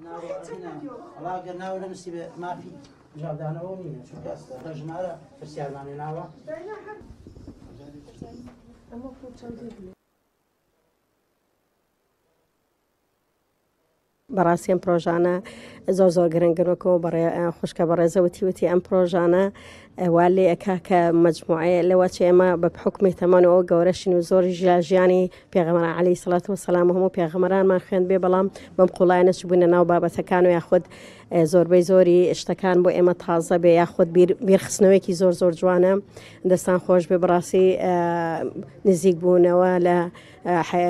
الله قلنا ولا مسيب ما في جادانا ونينا شو كاس رجمارة بس يعني ناوا بەڕاستیان پرۆژانە زۆر گرنگنەوە بەڕێ خوشکە بەڕێزەوتی وتی ئەم پرۆژانە وا لێ ئەکا کە مجموعەیە لەوە چ ئێمە بە حکمی تەمەنەوە گەورەشین و زۆری ژیانی پێغەمبەر عەلەیهی سەڵات وەسەلام هەموو پێغەمبەرانمان خوێند بێ بەڵام بەم قوڵایە نەچبوونە ناو بابەتەکان و یاخود زۆربەی زۆری شتەکان بۆ ئێمە تازە بێ یاخود بیرخستنەوەیەکی زۆر جوانە دەستان خۆش بێ بەڕاستی نزیک بوونەوە لە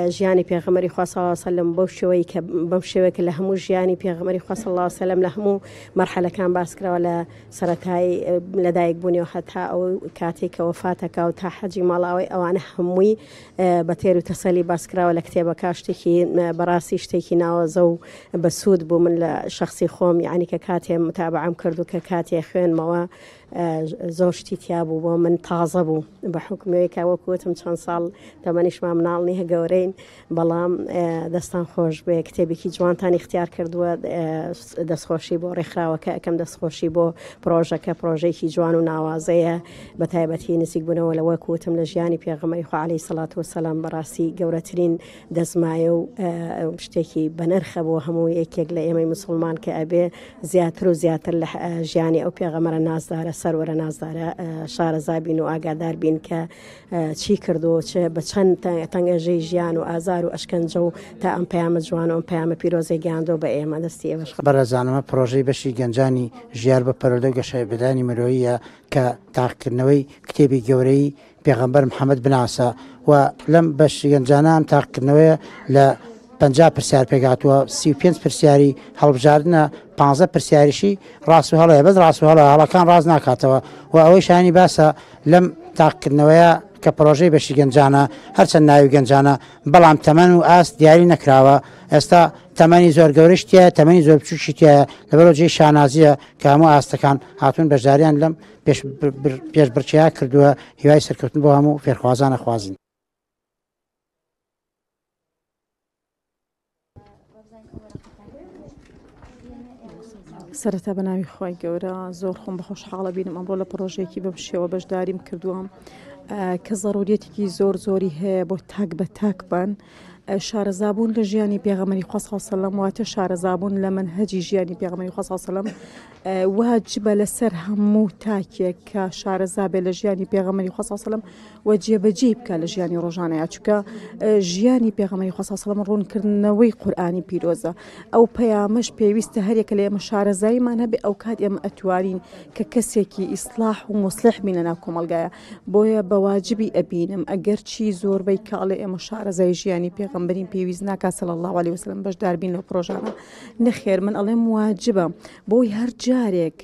ژیانی پێغەمبەری خوا صلی الله علیه و سلم بەم شێوەیە کە لە هەموو ژیانی پێغەمبەری خوا صلی الله علیه و سلم لە هەموو مەرحەلەکان باس کراوە لە سەرەتای لەدایک بوونی و هەتا ئەو کاتێک کە وەفاتەکە و تا حەجی ماڵاوی ئەوانە هەمووی بە تێر و تەسەلی باس کراوە لە کتێبەکە شتێکی بەڕاستی شتێکی ناوەزە و بەسوود بوو من لە شخصی خۆم یعنی کە کاتێ متابعەم کرد و کە کاتێ خوێنمەوە زۆر شتی تیا بوو بۆ من تازە بوو بە حکمەوەیکە وەکوتم چەند ساڵ تەمەنیشمان مناڵنی هە گەورەین بەڵام دەستان خۆش بێ کتێبێکی جوانتان اختیار کردووە دەستخۆشی بۆ ڕێکخراوەکە ئەەکەم دەستخۆشی بۆ پرۆژەکە پرۆژەیەکی جوان و ناوازەیە بە تایبەتی نزیک بوونەوە لە وەکوتم لە ژیانی پێغەمبەری خوا عەلەیهی سەڵات وەسەلام بەڕاستی گەورەترین دەزمایە و شتێکی بەنرخە بۆ هەموو یەکێک لە ئێمەی مسلمان کە ئەبێ زیاتر و زیاتر لە ژیانی ئەو پێغەمبەرە نازدارە سەروەرە نازدارە شارەزا بین و ئاگادار بین کە چی کردو بە چەند تەنگەژەی ژیان و ئازار و ئەشکەنجە و تا ئەم پەیامە جوان و ئەم پەیامە پیرۆزەی گەیاندۆ بە ئێمە دەستی ئێوەش بەڕێزانەمە پرۆژەی بەشی گەنجانی ژیار بە پەروەردە و گەشایبەدانی مرۆییە کە تاقیکردنەوەی کتێبی گەورەی پێغەمبەر محەممەد بناسە و لەم بەشی گەنجانە ئەم تاقیکردنەوەیە لە 50 پرسیار پێگاتووە 35 پرسیاری هەڵبژاردنە 15 پرسیاریشی ڕاست و هەڵەیە بەس ڕاست و هەڵەکان ڕاز ناکاتەوە و ئەوەی شانی باسە لەم تاقیکردنەوەیە کە پرۆژەی بەشی گەنجانە هەرچەند ناوی گەنجانە بەڵام تەمەن و ئاست دیاری نەکراوە ئێستا تەمەنی زۆر گەورەشتیە تەمەنی زۆر بچووکیتیە لەبەرەوە جێی شانازیە کە هەموو ئاستەکان هاتوون بەشداریان لەم پێشبڕچیا کردووە هیوای سەرکەوتن بۆ هەموو فێرخوازانە خوازن. سەرەتا بە ناوی خۆی گەورە زۆر خۆم بە خۆشحاڵە بینم ئەمڕۆ لە پرۆژێکی بەم شێوە بەشداریم کردووە کە ضرورەتێکی زۆری هەیە بۆ تاک بە تاک بن شارەزابوون لە ژیانی پێغەمبەری خوا صلی الله علیه و سلم واتە شارەزابوون لە منهەجی ژیانی پێغەمبەری خوا صلی الله علیه و سلم واجبە لەسەر هەموو تاکێک کە شارەزابێ لە ژیانی پێغەمبەری خوا صلی الله علیه و سلم و جێبەجێ بکە لە ژیانی ڕۆژانەیە چونکە ژیانی پێغەمبەری خوا صلی الله علیه و سلم ڕوونکردنەوەی قورئانی پیرۆزە ئەو پەیامەش پێویستە هەر یەکە لە ئێمە شارەزاییمان هەبێ ئەو کات ئێمە ئەتوانین کە کەسێکی ئیسلاح و مصلح بینە ناو کۆمەلگایە بۆیە بە واجبی ئەبینم ئەگەر چی زۆربەی کاڵێ ئێمە شارەزای ژیانی پێغەمبەرین پێویست ناکات صلی الله علیه و سلم بەشدار بین لەو پرۆژانە نەخێر من ئەڵێم واجبە بۆی هەر جارێک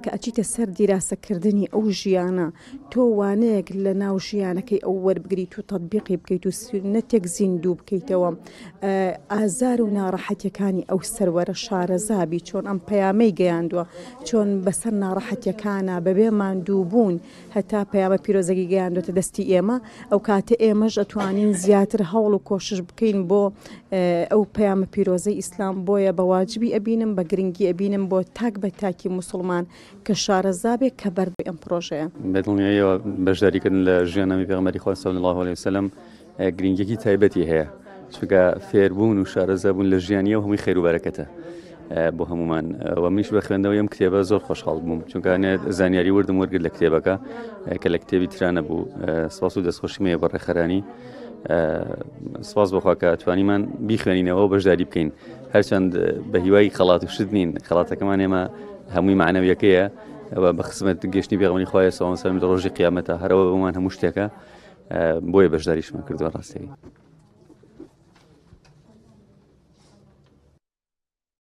کە ئەچیتە سەر دیراسەکردنی ئەو ژیانە تۆ وانەیەک لە ناو ژیانەکەی ئەو وەربگریت و تەطبیقی بکەیت و سنەتێک زیندوو بکەیتەوە ئازار و ناڕەحەتیەکانی ئەو سەروەرە شارەزابی چۆن ئەم پەیامەی گەیاندووە چۆن بەسەر ناڕەحەتیەکانە بەبێ ماندوو بوون هەتا پەیامە پیرۆزەکی گەیاندوێتە دەستی ئێمە ئەو کاتە ئێمەش ئەتوانین زیاتر هەوڵ و کۆشش بکەین بۆ ئەو پەیامە پیرۆزەی ئیسلام بۆیە بە واجبی ئەبینم بە گرنگی ئەبینم بۆ تاک بە تاکی مسلمان کە شارەزابێک کە بەر بێ ئەم پرۆژەیە بەدڵنیاییەوە بەشداریکردن لە ژیانەمی پێغەمبەری خوا صلی الله علیه و سلم گرنگیەکی تایبەتی هەیە چونکە فێربوون و شارەزابوون لە ژیانیە و هەمووی خێر و بەرەکەتە بۆ هەمومان و منیش بە خوێندنەوەی ئەم کتێبە زۆر خۆشحاڵ بووم چونکە زانیاری وردم وەرگرت لە کتێبەکە کە لە کتێبی ترانە بوو سپاس و دەستخۆشیمەیە بە ڕێخەرانی سپاس بۆخوا کە توانیمان بیخوێنینەوە و بەشداری بکەین هەرچەند بە هیوای خەڵات و شت نین خەڵاتەکەمان ئێمە هەمووی معنەویەکەیە بە خزمەت گەشتنی پێغەمبەری خوا صلی الله علیه و سلم لە ڕۆژی قیامەتە هەرەوە بۆمان هەموو شتێکە بۆیە بەشداریشمان کردووە ڕاستەکەی